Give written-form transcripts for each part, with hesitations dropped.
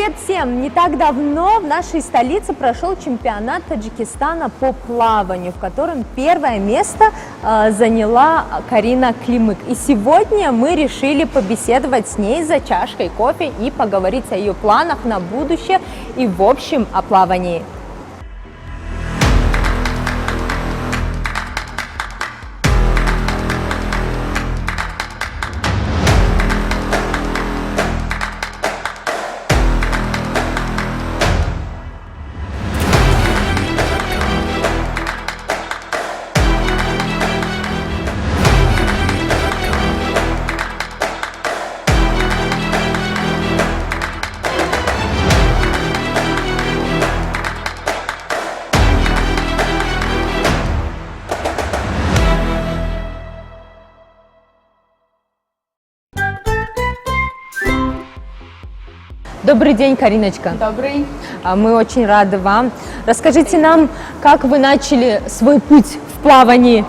Привет всем! Не так давно в нашей столице прошел чемпионат Таджикистана по плаванию, в котором первое место заняла Карина Климык. И сегодня мы решили побеседовать с ней за чашкой кофе и поговорить о ее планах на будущее и в общем о плавании. Добрый день, Кариночка. Добрый. Мы очень рады вам. Расскажите нам, как вы начали свой путь в плавании?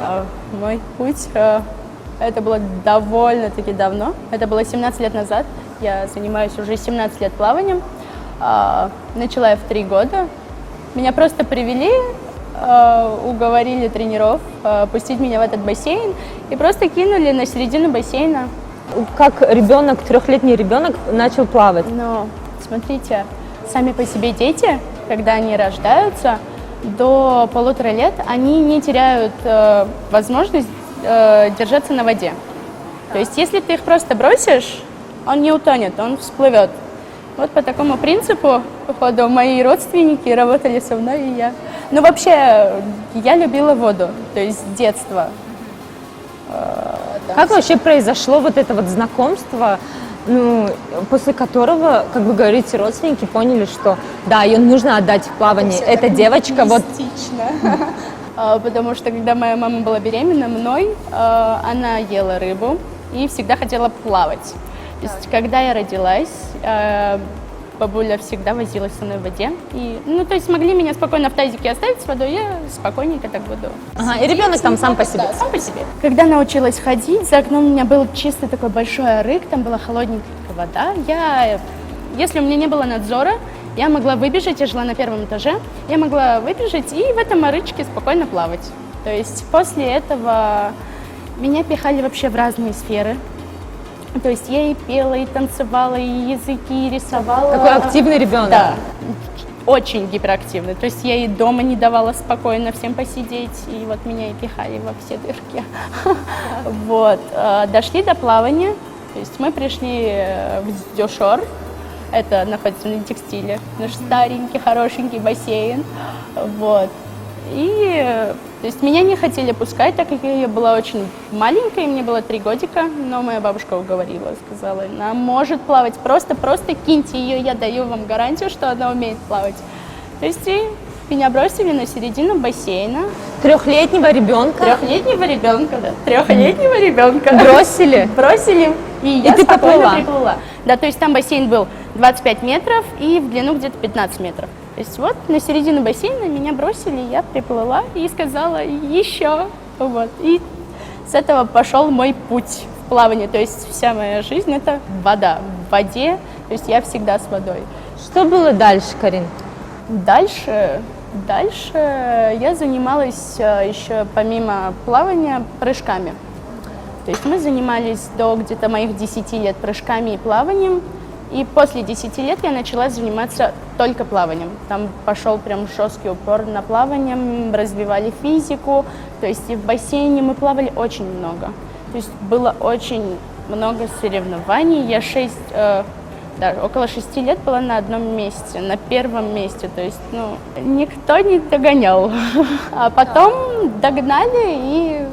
Мой путь, это было довольно-таки давно. Это было 17 лет назад. Я занимаюсь уже 17 лет плаванием. Начала я в 3 года. Меня просто привели, уговорили тренеров пустить меня в этот бассейн и просто кинули на середину бассейна. Как ребенок, 3-летний ребенок начал плавать? Но смотрите, сами по себе дети, когда они рождаются, до 1,5 лет, они не теряют возможность держаться на воде. То есть, если ты их просто бросишь, он не утонет, он всплывет. Вот по такому принципу, походу, мои родственники работали со мной и я. Ну, вообще, я любила воду, то есть с детства. Как вообще произошло вот это вот знакомство, после которого, как вы говорите, родственники поняли, что да, ее нужно отдать в плавание. Эта девочка вот... Потому что когда моя мама была беременна мной, она ела рыбу и всегда хотела плавать. То есть, когда я родилась, бабуля всегда возилась со мной в воде. И, то есть могли меня спокойно в тазике оставить с водой, я спокойненько так буду. И ребенок там сам по себе? Да, сам по себе. Когда научилась ходить, за окном у меня был чисто такой большой арык, там была холодненькая вода. Если у меня не было надзора, я могла выбежать, я жила на 1-м этаже, я могла выбежать и в этом арычке спокойно плавать. То есть после этого меня пихали вообще в разные сферы. То есть я и пела, и танцевала, и языки, и рисовала. Такой активный ребенок. Да, очень гиперактивный. То есть я и дома не давала спокойно всем посидеть, и вот меня и пихали во все дырки. Вот, дошли до плавания, то есть мы пришли в Дюшор, это находится на текстиле, наш старенький, хорошенький бассейн, вот. И, то есть, меня не хотели пускать, так как я была очень маленькая, мне было 3 годика, но моя бабушка уговорила, сказала, она может плавать, просто киньте ее, я даю вам гарантию, что она умеет плавать. То есть, и меня бросили на середину бассейна. 3-летнего ребенка? 3-летнего ребенка, да. 3-летнего ребенка. Бросили? Бросили, и я ты спокойно поплыла? приплыла. Да, то есть там бассейн был 25 метров и в длину где-то 15 метров. То есть вот на середину бассейна меня бросили, я приплыла и сказала еще. Вот. И с этого пошел мой путь в плавании. То есть вся моя жизнь – это вода. В воде, то есть я всегда с водой. Что было дальше, Карин? Дальше я занималась еще помимо плавания прыжками. То есть мы занимались до где-то моих 10 лет прыжками и плаванием. И после 10 лет я начала заниматься только плаванием. Там пошел прям жесткий упор на плавание, развивали физику. То есть и в бассейне мы плавали очень много. То есть было очень много соревнований. Я около 6 лет была на одном месте, на 1-м месте. То есть, никто не догонял. А потом догнали и...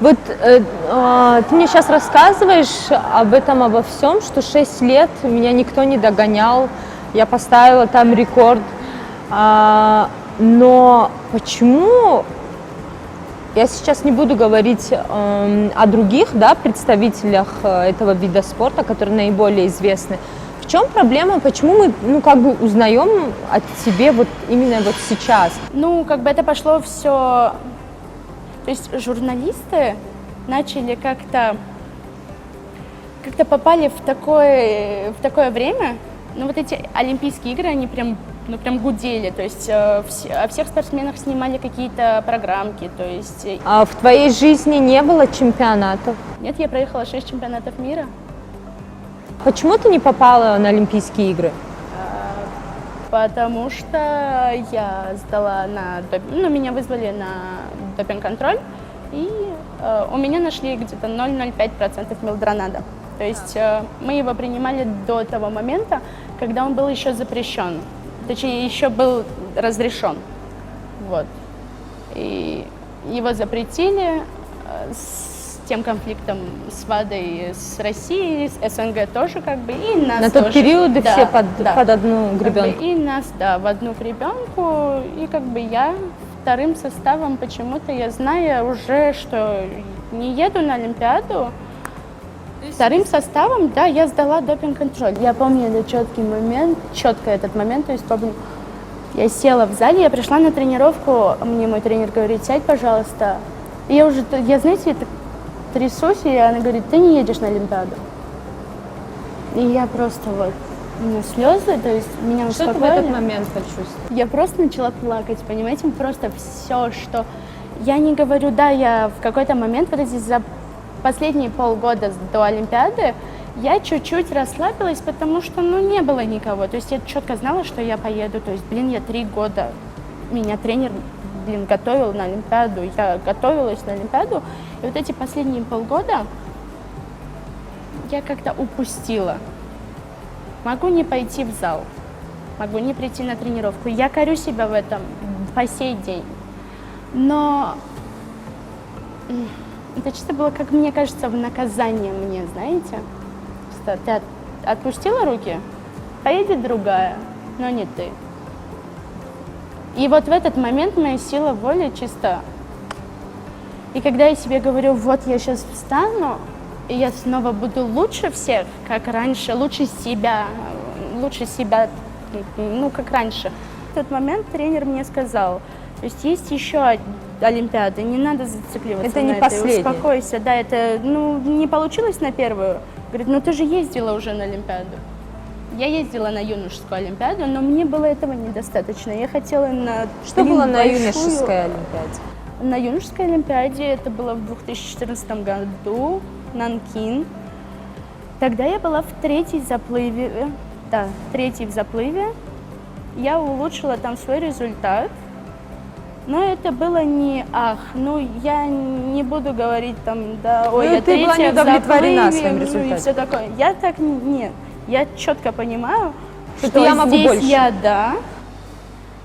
Вот ты мне сейчас рассказываешь обо всем, что 6 лет меня никто не догонял, я поставила там рекорд, но почему, я сейчас не буду говорить о других, да, представителях этого вида спорта, которые наиболее известны, в чем проблема, почему мы, узнаем о тебе вот именно вот сейчас? Это пошло все... То есть журналисты начали как-то как-то попали в такое время. Ну, вот эти Олимпийские игры, они прям гудели. То есть о всех спортсменах снимали какие-то программки. То есть А в твоей жизни не было чемпионатов? нет, я проехала 6 чемпионатов мира. Почему ты не попала на Олимпийские игры? Потому что я сдала меня вызвали на допинг-контроль, и у меня нашли где-то 0,05% мелдронада. То есть мы его принимали до того момента, когда он был еще запрещен, точнее, еще был разрешен. Вот. И его запретили с тем конфликтом с ВАДой, с Россией, с СНГ тоже как бы, и нас На тоже. тот период и Да, все под одну как бы гребенку. и нас, да, в одну гребенку, и как бы я вторым составом почему-то, я знаю уже, что не еду на Олимпиаду, вторым составом, да, я сдала допинг-контроль. Я помню этот четко этот момент, то есть помню, я села в зале, я пришла на тренировку, мне мой тренер говорит, сядь, пожалуйста. И я знаете, я так трясусь, и она говорит, ты не едешь на Олимпиаду. И я просто слезы, то есть меня Что ты в успокоили. этот момент почувствовала? Я просто начала плакать, понимаете, просто все, что... Я не говорю, да, я в какой-то момент, вот эти за последние полгода до Олимпиады, я чуть-чуть расслабилась, потому что, не было никого. То есть я четко знала, что я поеду. То есть, я 3 года, меня тренер, готовил на Олимпиаду, я готовилась на Олимпиаду. И вот эти последние полгода я как-то упустила. Могу не пойти в зал, могу не прийти на тренировку. Я корю себя в этом по сей день. Но это чисто было, как мне кажется, в наказание мне, знаете. Что ты отпустила руки, поедет другая, но не ты. И вот в этот момент моя сила воли чисто. И когда я себе говорю, вот я сейчас встану, и я снова буду лучше всех, как раньше, лучше себя, как раньше. В тот момент тренер мне сказал, то есть еще Олимпиады, не надо зацикливаться Это на не этой, последняя. успокойся, да, это, не получилось на первую. Говорит, ты же ездила уже на Олимпиаду. Я ездила на юношескую Олимпиаду, но мне было этого недостаточно. Я хотела на Что было на большую- юношеской Олимпиаде? На юношеской Олимпиаде, это было в 2014 году, Нанкин. Тогда я была в третьей в заплыве. Я улучшила там свой результат. Но это было не я не буду говорить там, да, ой, я ты была третья в неудовлетворена заплыве, своим и результатом. все такое. Я так нет. Я четко понимаю, Что я могу здесь больше. я да,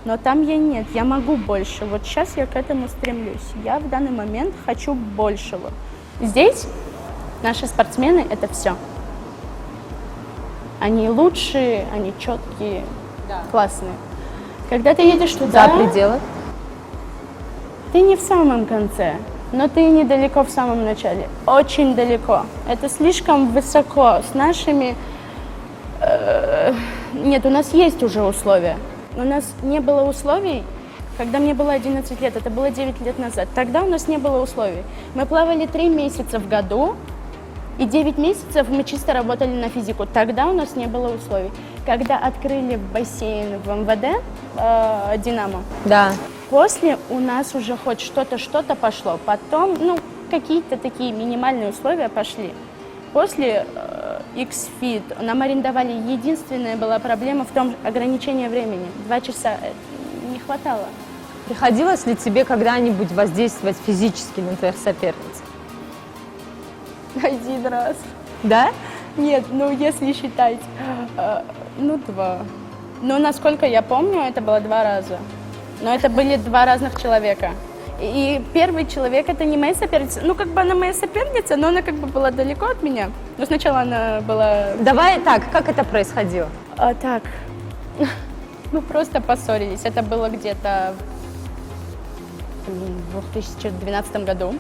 но там я нет, я могу больше. Вот сейчас я к этому стремлюсь. Я в данный момент хочу большего. Здесь наши спортсмены — это все. Они лучшие, они четкие, классные. Когда ты едешь туда, За пределы? ты не в самом конце, но ты недалеко в самом начале. Очень далеко. Это слишком высоко. С нашими... Нет, у нас есть уже условия. У нас не было условий, когда мне было 11 лет. Это было 9 лет назад. Тогда у нас не было условий. Мы плавали 3 месяца в году, и 9 месяцев мы чисто работали на физику. Тогда у нас не было условий. Когда открыли бассейн в МВД, «Динамо», Да. после у нас уже хоть что-то пошло. Потом, какие-то такие минимальные условия пошли. После X-Fit нам арендовали. Единственная была проблема в том ограничении времени. 2 часа не хватало. Приходилось ли тебе когда-нибудь воздействовать физически на твоих соперниц? 1 раз. Да? Нет, если считать, 2. Но насколько я помню, это было 2 раза. Но это были 2 разных человека. И первый человек — это не моя соперница. Она моя соперница, но она была далеко от меня. Но сначала она была... Давай так, как это происходило? Так, мы просто поссорились. Это было где-то в 2012 году.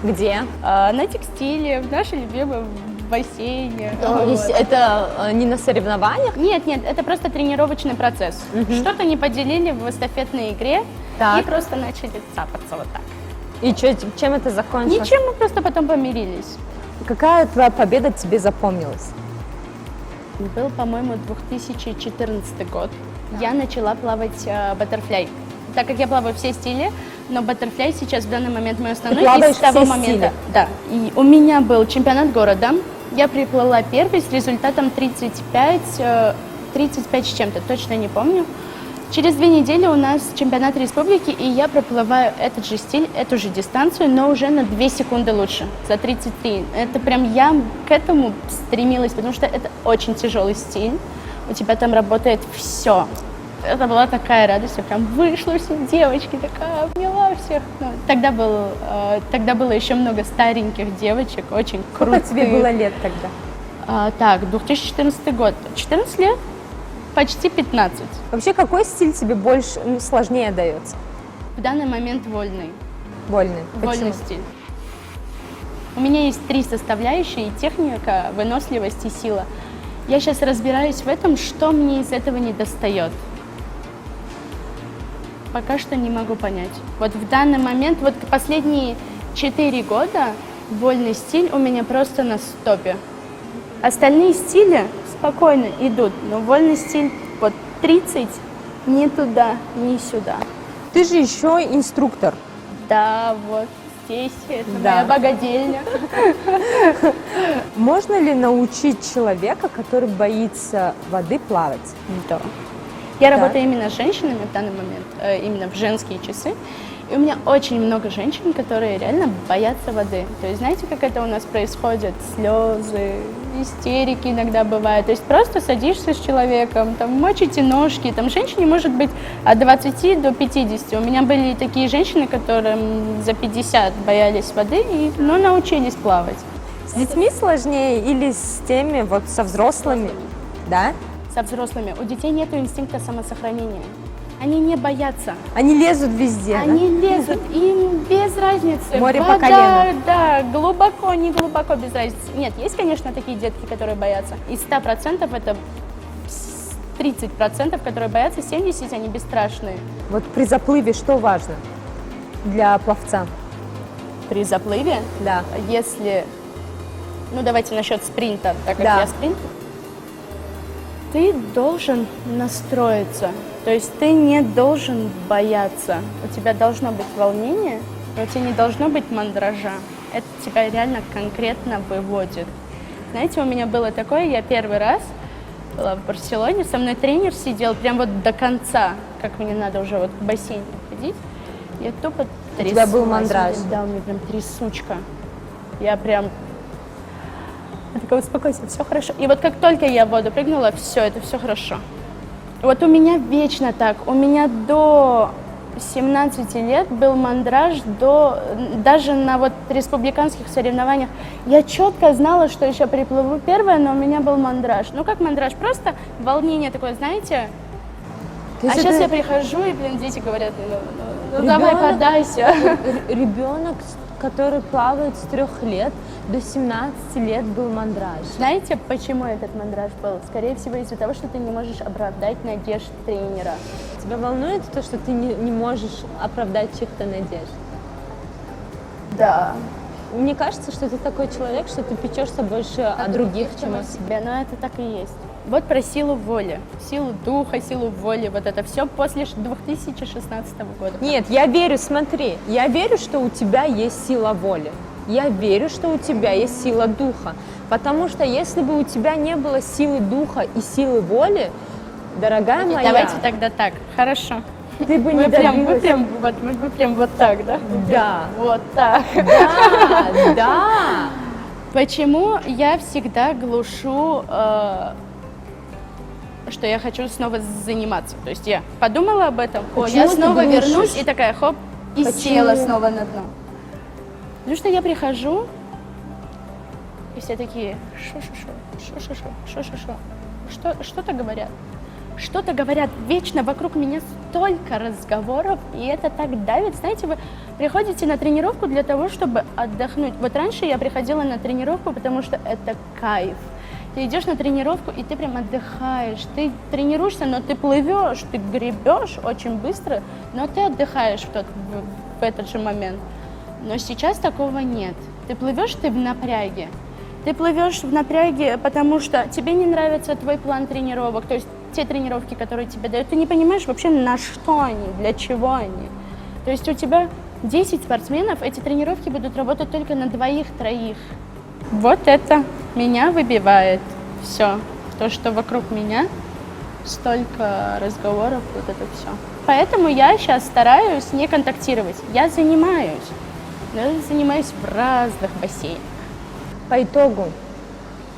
Где? На текстиле, в нашей любимой бассейне. То есть это не на соревнованиях? Нет, это просто тренировочный процесс. Что-то не поделили в эстафетной игре Так. и просто начали цапаться вот так. И чем это закончилось? Ничем, мы просто потом помирились. Какая твоя победа тебе запомнилась? Был, по-моему, 2014 год. Я начала плавать баттерфляй. Так как я плаваю все стили, но баттерфляй сейчас в данный момент мой основной. Ты плаваешь и с того все момента. стили? Да. И у меня был чемпионат города. Я приплыла первой с результатом 35 с чем-то, точно не помню. Через 2 недели у нас чемпионат республики, и я проплываю этот же стиль, эту же дистанцию, но уже на 2 секунды лучше, за 33. Это прям я к этому стремилась, потому что это очень тяжелый стиль. У тебя там работает все. Это была такая радость, я прям вышла, все девочки, такая обняла всех. Ну, тогда было еще много стареньких девочек, очень крутых. Сколько тебе было лет тогда? Так, 2014 год. 14 лет? Почти 15. Вообще, какой стиль тебе больше сложнее дается? В данный момент вольный. Вольный. Вольный Почему? стиль. У меня есть 3 составляющие: техника, выносливость и сила. Я сейчас разбираюсь в этом, что мне из этого не достает. Пока что не могу понять. Вот в данный момент, вот последние 4 года вольный стиль у меня просто на стопе. Остальные стили спокойно идут, но вольный стиль вот 30 ни туда, ни сюда. Ты же еще инструктор. Да, вот здесь это Да. моя богадельня. Можно ли научить человека, который боится воды, плавать? Да. Я Так. работаю именно с женщинами в данный момент, именно в женские часы. И у меня очень много женщин, которые реально боятся воды. То есть знаете, как это у нас происходит? Слезы, истерики иногда бывают. То есть просто садишься с человеком, там, мочите ножки. Там женщине может быть от 20 до 50. У меня были такие женщины, которым за 50 боялись воды, но научились плавать. С детьми сложнее или с теми, вот со взрослыми? Да? Со взрослыми. У детей нет инстинкта самосохранения. Они не боятся. Они лезут везде, Они лезут, им без разницы. Море по Вода, колено. да, глубоко, не глубоко, без разницы. Нет, есть, конечно, такие детки, которые боятся. Из 100% это 30%, которые боятся, 70% они бесстрашные. Вот при заплыве что важно для пловца? При заплыве, Да. если, ну давайте насчет спринта, так как Да. я спринтер, ты должен настроиться. То есть ты не должен бояться. У тебя должно быть волнение, но у тебя не должно быть мандража. Это тебя реально конкретно выводит. Знаете, у меня было такое, я первый раз была в Барселоне, со мной тренер сидел прям вот до конца, как мне надо уже вот к бассейну ходить. Я тупо тряслась. тебя был мандраж? Да, у меня прям трясучка. Я прям... Я такая, успокойся, все хорошо. И вот как только я в воду прыгнула, все, это все хорошо. Вот у меня вечно так. У меня до 17 лет был мандраж, даже на вот республиканских соревнованиях. Я четко знала, что еще приплыву первая, но у меня был мандраж. Ну как мандраж? Просто волнение такое, знаете. То есть А сейчас это я прихожу, и, блин, дети говорят, ну давай, Ребенок- подайся. Ребенок, который плавает с 3 лет до 17 лет, был мандраж. Знаете, почему этот мандраж был? Скорее всего, из-за того, что ты не можешь оправдать надежд тренера. Тебя волнует то, что ты не можешь оправдать чьих-то надежд? Да. Мне кажется, что ты такой человек, что ты печешься больше о других, чем о себе. себе, но это так и есть. Вот про силу воли, силу духа, силу воли, вот это все после 2016 года. Нет, я верю, смотри, я верю, что у тебя есть сила воли. Я верю, что у тебя есть сила духа. Потому что если бы у тебя не было силы духа и силы воли, дорогая моя, Давайте тогда так, хорошо. ты бы не Мы прям добилась. вот так, да? Да, Вот так. да, да. Почему я всегда глушу, что я хочу снова заниматься? То есть я подумала об этом, Почему я ты снова глушишь? вернусь и такая хоп, и Почему? села снова на дно. Потому что я прихожу, и все такие, что-то говорят. Что-то говорят, вечно вокруг меня столько разговоров, и это так давит. Знаете, вы приходите на тренировку для того, чтобы отдохнуть. Вот раньше я приходила на тренировку, потому что это кайф. Ты идешь на тренировку, и ты прям отдыхаешь. Ты тренируешься, но ты плывешь, ты гребешь очень быстро, но ты отдыхаешь в этот же момент. Но сейчас такого нет. Ты плывешь, ты в напряге. Ты плывешь в напряге, потому что тебе не нравится твой план тренировок, то есть те тренировки, которые тебе дают. Ты не понимаешь вообще, на что они, для чего они. То есть у тебя 10 спортсменов, эти тренировки будут работать только на 2-3. Вот это меня выбивает. Все. То, что вокруг меня, столько разговоров, вот это все. Поэтому я сейчас стараюсь не контактировать. Я занимаюсь, но я занимаюсь в разных бассейнах. По итогу,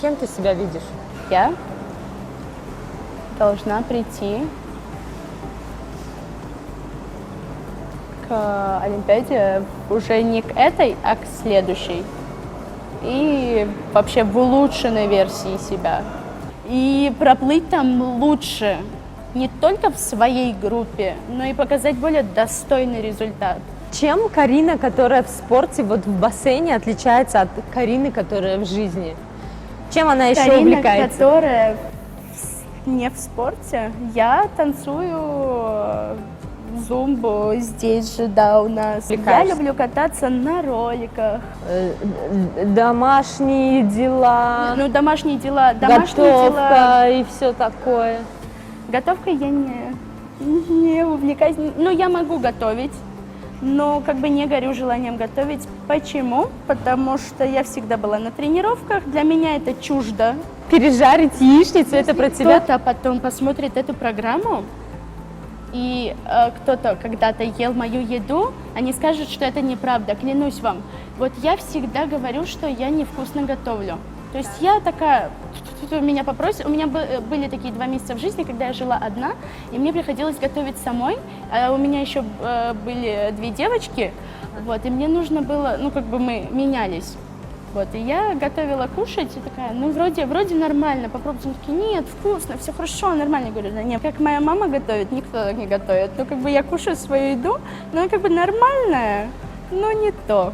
кем ты себя видишь? Я должна прийти к Олимпиаде уже не к этой, а к следующей. И вообще в улучшенной версии себя. И проплыть там лучше, не только в своей группе, но и показать более достойный результат. Чем Карина, которая в спорте, вот в бассейне, отличается от Карины, которая в жизни? Чем она еще Карина, увлекается? которая не в спорте, я танцую зумбу здесь же, да, у нас. Я Увлекаешься? люблю кататься на роликах. Домашние дела, Ну, домашние дела. готовка и все такое. Готовкой я не увлекаюсь. Ну, я могу готовить, но как бы не горю желанием готовить. Почему? Потому что я всегда была на тренировках, для меня это чуждо. Пережарить яичницу, это про тебя? Кто-то потом посмотрит эту программу, и кто-то когда-то ел мою еду, они скажут, что это неправда, клянусь вам. Вот я всегда говорю, что я невкусно готовлю. То есть я такая, меня попросят, у меня были такие 2 месяца в жизни, когда я жила одна, и мне приходилось готовить самой, а у меня еще были 2 девочки, вот, и мне нужно было, ну, как бы мы менялись. Вот, и я готовила кушать, и такая, ну, вроде нормально, попробуйте. Они такие, нет, вкусно, все хорошо, нормально. Я говорю, да нет, как моя мама готовит, никто так не готовит. Ну, как бы я кушаю свою еду, но она как бы нормальная, но не то.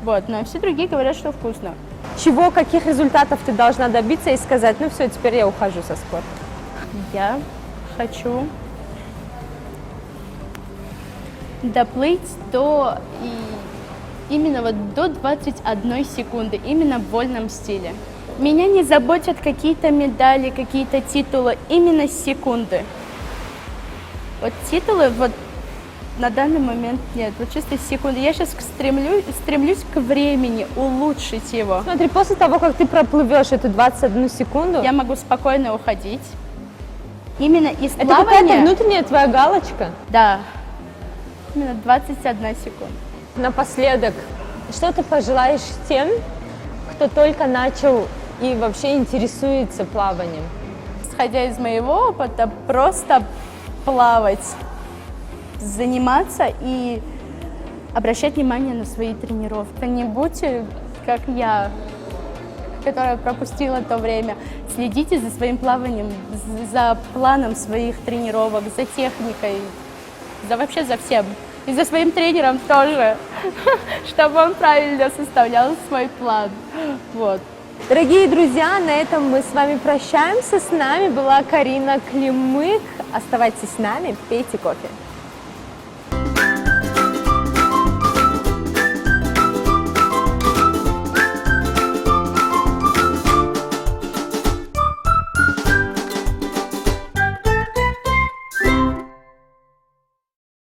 Вот, но все другие говорят, что вкусно. Чего, каких результатов ты должна добиться и сказать, ну все, теперь я ухожу со спорта? Я хочу доплыть именно вот до 21 секунды, именно в вольном стиле. Меня не заботят какие-то медали, какие-то титулы, именно секунды. Вот титулы вот на данный момент нет, вот чисто секунды. Я сейчас стремлюсь к времени, улучшить его. Смотри, после того, как ты проплывешь эту 21 секунду, Я могу спокойно уходить. Именно из это плавания... какая-то внутренняя твоя галочка. Да, именно 21 секунда. Напоследок, что ты пожелаешь тем, кто только начал и вообще интересуется плаванием? Исходя из моего опыта, просто плавать, заниматься и обращать внимание на свои тренировки. Не будьте, как я, которая пропустила то время. Следите за своим плаванием, за планом своих тренировок, за техникой, вообще за всем. И за своим тренером тоже, чтобы он правильно составлял свой план. Вот. Дорогие друзья, на этом мы с вами прощаемся. С нами была Карина Климык. Оставайтесь с нами, пейте кофе.